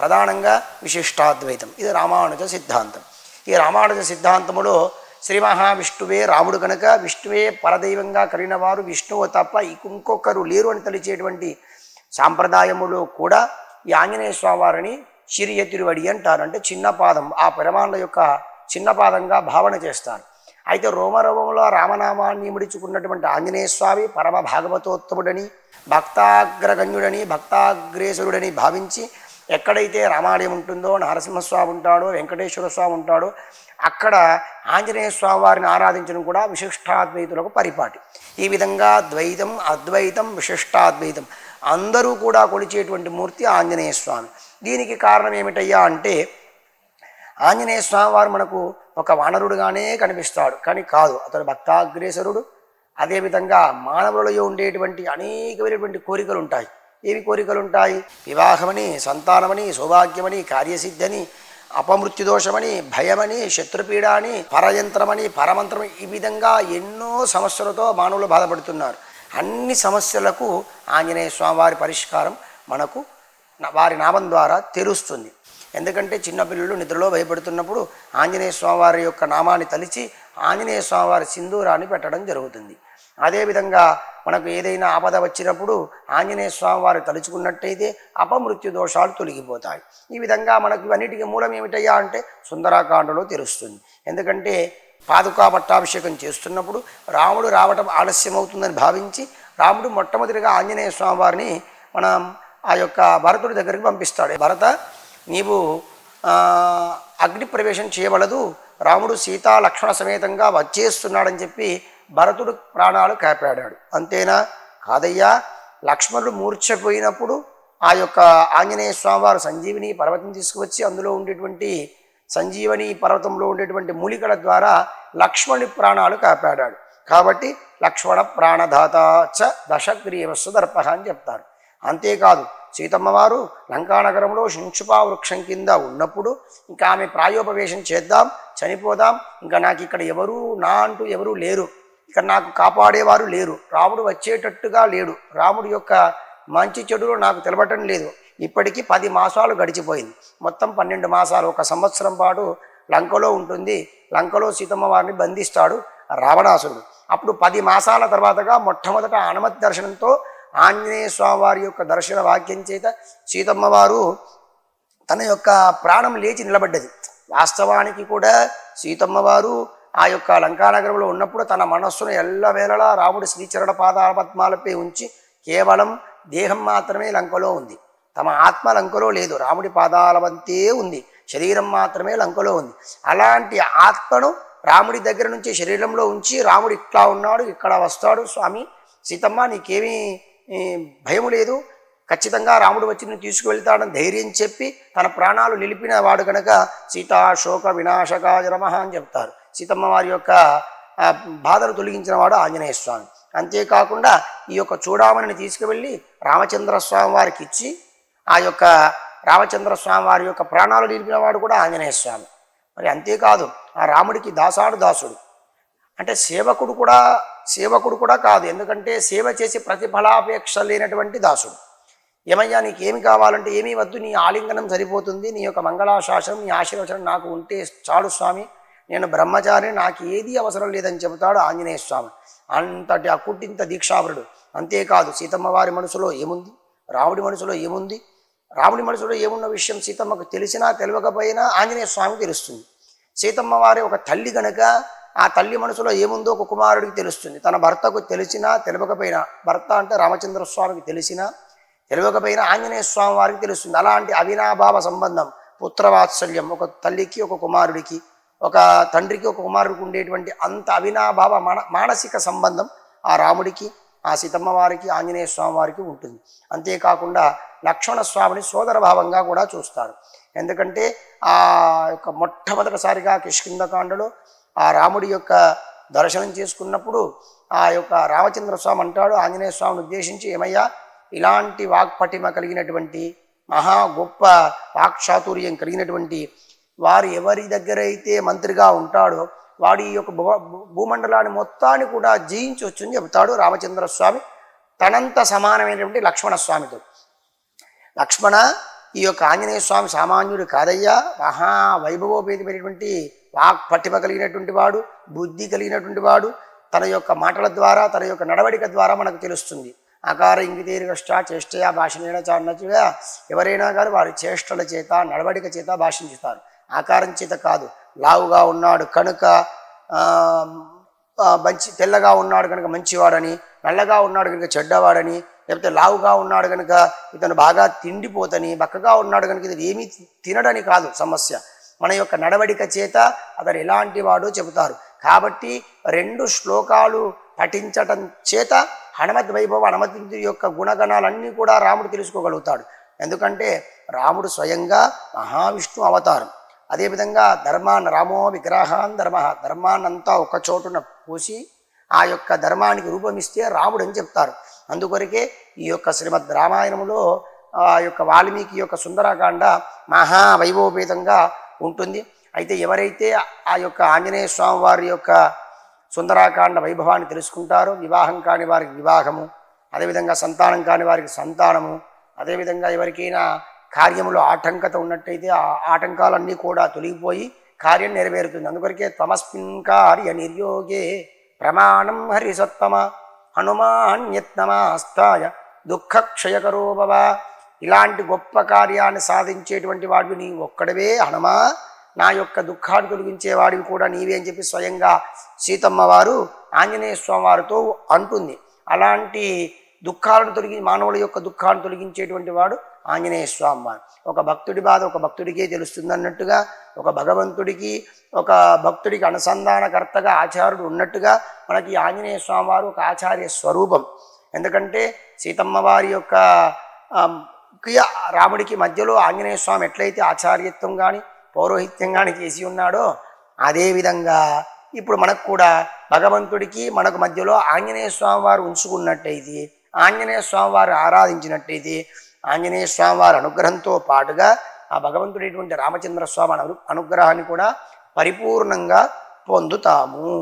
ప్రధానంగా విశిష్టాద్వైతం. ఇది రామానుజ సిద్ధాంతం. ఈ రామానుజ సిద్ధాంతములో శ్రీ మహావిష్ణువే రాముడు కనుక విష్ణువే పరదైవంగా కలిగిన వారు విష్ణువు తప్ప ఇంకొకరు లేరు అని తలిచేటువంటి సాంప్రదాయములో కూడా ఈ ఆంజనేయ స్వామి వారిని చిరియ తిరువడి అంటారు. అంటే చిన్న పాదం, ఆ పెరమాండ్ల యొక్క చిన్న పాదంగా భావన చేస్తారు. అయితే రోమరోమంలో రామనామాన్ని ముడుచుకున్నటువంటి ఆంజనేయ స్వామి పరమ భాగవతోత్తముడని, భక్తాగ్రగణ్యుడని, భక్తాగ్రేసురుడని భావించి ఎక్కడైతే రామాలయం ఉంటుందో, నరసింహస్వామి ఉంటాడో, వెంకటేశ్వర స్వామి ఉంటాడో అక్కడ ఆంజనేయ స్వామి వారిని ఆరాధించడం కూడా విశిష్టాద్వైతులకు పరిపాటి. ఈ విధంగా ద్వైతం, అద్వైతం, విశిష్టాద్వైతం అందరూ కూడా కొలిచేటువంటి మూర్తి ఆంజనేయ స్వామి. దీనికి కారణం ఏమిటయ్యా అంటే ఆంజనేయ స్వామి వారు మనకు ఒక వానరుడుగానే కనిపిస్తాడు, కానీ కాదు, అతడు భక్తాగ్రేసరుడు. అదేవిధంగా మానవులలో ఉండేటువంటి అనేకమైనటువంటి కోరికలు ఉంటాయి. ఏవి కోరికలు ఉంటాయి? వివాహమని, సంతానమని, సౌభాగ్యమని, కార్యసిద్ధని, అపమృత్యుదోషమని, భయమని, శత్రుపీడ అని, పరయంత్రమని, పరమంత్రమని, ఈ విధంగా ఎన్నో సమస్యలతో మానవులు బాధపడుతున్నారు. అన్ని సమస్యలకు ఆంజనేయ స్వామి వారి పరిష్కారం మనకు వారి నామం ద్వారా తెలుస్తుంది. ఎందుకంటే చిన్నపిల్లలు నిద్రలో భయపడుతున్నప్పుడు ఆంజనేయ స్వామి వారి యొక్క నామాన్ని తలిచి ఆంజనేయ స్వామి వారి సింధూరాన్ని పెట్టడం జరుగుతుంది. అదేవిధంగా మనకు ఏదైనా ఆపద వచ్చినప్పుడు ఆంజనేయ స్వామి వారు తలుచుకున్నట్టయితే అపమృత్యు దోషాలు తొలగిపోతాయి. ఈ విధంగా మనకు ఇవన్నిటికీ మూలం ఏమిటయ్యా అంటే సుందరాకాండలో తెలుస్తుంది. ఎందుకంటే పాదుకా పట్టాభిషేకం చేస్తున్నప్పుడు రాముడు రావటం ఆలస్యమవుతుందని భావించి రాముడు మొట్టమొదటిగా ఆంజనేయ స్వామి వారిని మనం ఆ యొక్క భరతుడి దగ్గరికి పంపిస్తాడు. భరత, నీవు అగ్ని ప్రవేశం చేయవలదు, రాముడు సీతా లక్ష్మణ సమేతంగా వచ్చేస్తున్నాడని చెప్పి భరతుడు ప్రాణాలు కాపాడాడు. అంతేనా? కాదయ్యా, లక్ష్మణుడు మూర్ఛపోయినప్పుడు ఆ యొక్క ఆంజనేయ స్వామి వారు సంజీవిని పర్వతం తీసుకువచ్చి అందులో ఉండేటువంటి సంజీవని పర్వతంలో ఉండేటువంటి మూలికల ద్వారా లక్ష్మణుడి ప్రాణాలు కాపాడాడు. కాబట్టి లక్ష్మణ ప్రాణదాత చ దశగ్రీవస్సు దర్పహ అని చెప్తారు. అంతేకాదు, సీతమ్మ వారు లంకానగరంలో శించుపా వృక్షం కింద ఉన్నప్పుడు ఇంకా ఆమె ప్రాయోపవేశం చేద్దాం, చనిపోదాం, ఇంకా నాకు ఇక్కడ ఎవరు నా అంటూ ఎవరూ లేరు, ఇక్కడ నాకు కాపాడేవారు లేరు, రాముడు వచ్చేటట్టుగా లేడు, రాముడి యొక్క మంచి చెడులో నాకు తెలవటం లేదు. ఇప్పటికీ 10 మాసాలు గడిచిపోయింది. మొత్తం 12 మాసాలు, 1 సంవత్సరం పాటు లంకలో ఉంటుంది. లంకలో సీతమ్మ వారిని బంధిస్తాడు రావణాసురుడు. అప్పుడు 10 మాసాల తర్వాతగా మొట్టమొదట హనుమత్ దర్శనంతో ఆంజనేయ స్వామి వారి యొక్క దర్శన వాక్యం చేత సీతమ్మ వారు తన యొక్క ప్రాణం లేచి నిలబడ్డది. వాస్తవానికి కూడా సీతమ్మ వారు ఆ యొక్క లంకానగరంలో ఉన్నప్పుడు తన మనస్సును ఎల్లవేళలా రాముడి శ్రీచరణ పాదాల పద్మాలపై ఉంచి కేవలం దేహం మాత్రమే లంకలో ఉంది, తమ ఆత్మ లంకలో లేదు, రాముడి పాదాల వంతే ఉంది, శరీరం మాత్రమే లంకలో ఉంది. అలాంటి ఆత్మను రాముడి దగ్గర నుంచి శరీరంలో ఉంచి రాముడు ఇట్లా ఉన్నాడు, ఇక్కడ వస్తాడు, స్వామి సీతమ్మ నీకేమీ భయము లేదు, ఖచ్చితంగా రాముడు వచ్చి నేను తీసుకువెళ్తాడని ధైర్యం చెప్పి తన ప్రాణాలు నిలిపిన వాడు కనుక సీతా శోక వినాశకాయ నమః అని చెప్తారు. సీతమ్మ వారి యొక్క బాధను తొలగించిన వాడు ఆంజనేయ స్వామి. అంతేకాకుండా ఈ యొక్క చూడామణిని తీసుకువెళ్ళి రామచంద్ర స్వామి వారికి ఇచ్చి ఆ యొక్క రామచంద్ర స్వామి వారి యొక్క ప్రాణాలు నిలిపిన వాడు కూడా ఆంజనేయ స్వామి. మరి అంతేకాదు, ఆ రాముడికి దాసాడు దాసుడు, అంటే సేవకుడు కూడా కాదు, ఎందుకంటే సేవ చేసి ప్రతిఫలాపేక్ష లేనటువంటి దాసుడు. ఏమయ్యా నీకేమి కావాలంటే ఏమీ వద్దు, నీ ఆలింగనం సరిపోతుంది, నీ యొక్క మంగళాశాసనం, నీ ఆశీర్వచనం నాకు ఉంటే చాలు స్వామి, నేను బ్రహ్మచారి, నాకు ఏది అవసరం లేదని చెబుతాడు ఆంజనేయ స్వామి. అంతటి అకుటింత దీక్షావరుడు. అంతేకాదు, సీతమ్మ వారి మనసులో ఏముంది, రాముడి మనసులో ఏముంది, రాముడి మనసులో ఏమున్న విషయం సీతమ్మకు తెలిసినా తెలియకపోయినా ఆంజనేయ స్వామికి తెలుస్తుంది. సీతమ్మ వారి ఒక తల్లి కనుక ఆ తల్లి మనసులో ఏముందో ఒక కుమారుడికి తెలుస్తుంది. తన భర్తకు తెలిసినా తెలియకపోయినా, భర్త అంటే రామచంద్ర స్వామికి తెలిసినా తెలియకపోయినా ఆంజనేయ స్వామి వారికి తెలుస్తుంది. అలాంటి అవినాభావ సంబంధం, పుత్రవాత్సల్యం, ఒక తల్లికి ఒక కుమారుడికి, ఒక తండ్రికి ఒక కుమారుడికి ఉండేటువంటి అంత అవినాభావ మానసిక సంబంధం ఆ రాముడికి, ఆ సీతమ్మ వారికి, ఆంజనేయ స్వామి వారికి ఉంటుంది. అంతేకాకుండా లక్ష్మణ స్వామిని సోదర భావంగా కూడా చూస్తారు. ఎందుకంటే ఆ యొక్క మొట్టమొదటిసారిగా కిష్కింధకాండలో ఆ రాముడి యొక్క దర్శనం చేసుకున్నప్పుడు ఆ యొక్క రామచంద్ర స్వామి అంటాడు ఆంజనేయ స్వామిని ఉద్దేశించి, ఏమయ్యా ఇలాంటి వాక్పటిమ కలిగినటువంటి మహా గొప్ప వాక్చాతుర్యం కలిగినటువంటి వారు ఎవరి దగ్గర అయితే మంత్రిగా ఉంటాడో వాడి యొక్క భూమండలాన్ని మొత్తాన్ని కూడా జయించవచ్చు అని చెబుతాడు రామచంద్ర స్వామి తనంత సమానమైనటువంటి లక్ష్మణ స్వామితో. లక్ష్మణ, ఈ యొక్క ఆంజనేయ స్వామి సామాన్యుడు కాదయ్యా, మహావైభవోపేతమైనటువంటి వాక్ పట్టిమ కలిగినటువంటి వాడు, బుద్ధి కలిగినటువంటి వాడు. తన యొక్క మాటల ద్వారా, తన యొక్క నడవడిక ద్వారా మనకు తెలుస్తుంది. ఆకార ఇంగితేరుగష్ట చేష్టయా భాషణేన అన్నట్టుగా ఎవరైనా కానీ వారి చేష్టల చేత, నడవడిక చేత భాషించుతారు. ఆకారం చేత కాదు. లావుగా ఉన్నాడు కనుక మంచి, తెల్లగా ఉన్నాడు కనుక మంచివాడని, నల్లగా ఉన్నాడు కనుక చెడ్డవాడని, లేకపోతే లావుగా ఉన్నాడు కనుక ఇతను బాగా తిండిపోతని, బక్కగా ఉన్నాడు కనుక ఇతను ఏమీ తినడని కాదు సమస్య. మన యొక్క నడవడిక చేత అతను ఎలాంటి వాడో చెబుతారు. కాబట్టి 2 శ్లోకాలు పఠించటం చేత హనుమద్ వైభవ, హనుమంతుడి యొక్క గుణగణాలన్నీ కూడా రాముడు తెలుసుకోగలుగుతాడు. ఎందుకంటే రాముడు స్వయంగా మహావిష్ణు అవతారం. అదేవిధంగా ధర్మాన్ని, రామో విగ్రహాన్ ధర్మ, ధర్మాన్నంతా ఒక చోటున పోసి ఆ యొక్క ధర్మానికి రూపమిస్తే రాముడు అని చెప్తారు. అందుకొరకే ఈ యొక్క శ్రీమద్ రామాయణంలో ఆ యొక్క వాల్మీకి యొక్క సుందరకాండ మహావైభవపేతంగా ఉంటుంది. అయితే ఎవరైతే ఆ యొక్క ఆంజనేయ స్వామి వారి యొక్క సుందరాకాండ వైభవాన్ని తెలుసుకుంటారో, వివాహం కాని వారికి వివాహము, అదేవిధంగా సంతానం కాని వారికి సంతానము, అదేవిధంగా ఎవరికైనా కార్యములో ఆటంకత ఉన్నట్టయితే ఆ ఆటంకాలన్నీ కూడా తొలగిపోయి కార్యం నెరవేరుతుంది. అందుకొరకే తమస్మిన్ కార్య నిర్యోగే ప్రమాణం హరిసత్తమ హనుమాన్యత్నమాస్తాయ దుఃఖక్షయకరో భవ. ఇలాంటి గొప్ప కార్యాన్ని సాధించేటువంటి వాడివి నీ ఒక్కడవే హనుమా, నా యొక్క దుఃఖాన్ని తొలగించేవాడివి కూడా నీవే అని చెప్పి స్వయంగా సీతమ్మ వారు ఆంజనేయ స్వామి వారితో అంటుంది. అలాంటి దుఃఖాలను మానవుల యొక్క దుఃఖాలను తొలగించేటువంటి వాడు ఆంజనేయ స్వామి వారు. ఒక భక్తుడి బాధ ఒక భక్తుడికే తెలుస్తుంది అన్నట్టుగా, ఒక భగవంతుడికి, ఒక భక్తుడికి అనుసంధానకర్తగా ఆచార్యుడు ఉన్నట్టుగా మనకి ఆంజనేయ స్వామి వారు ఒక ఆచార్య స్వరూపం. ఎందుకంటే సీతమ్మ వారి యొక్క రాముడికి మధ్యలో ఆంజనేయ స్వామి ఎట్లయితే ఆచార్యత్వం కానీ పౌరోహిత్యం కానీ చేసి ఉన్నాడో, అదేవిధంగా ఇప్పుడు మనకు కూడా భగవంతుడికి మనకు మధ్యలో ఆంజనేయ స్వామి వారు ఉంచుకున్నట్టయితే, ఆంజనేయ స్వామి వారు ఆరాధించినట్టయితే, ఆంజనేయ స్వామి వారి అనుగ్రహంతో పాటుగా ఆ భగవంతుడైనటువంటి రామచంద్ర స్వామి అనుగ్రహాన్ని కూడా పరిపూర్ణంగా పొందుతాము.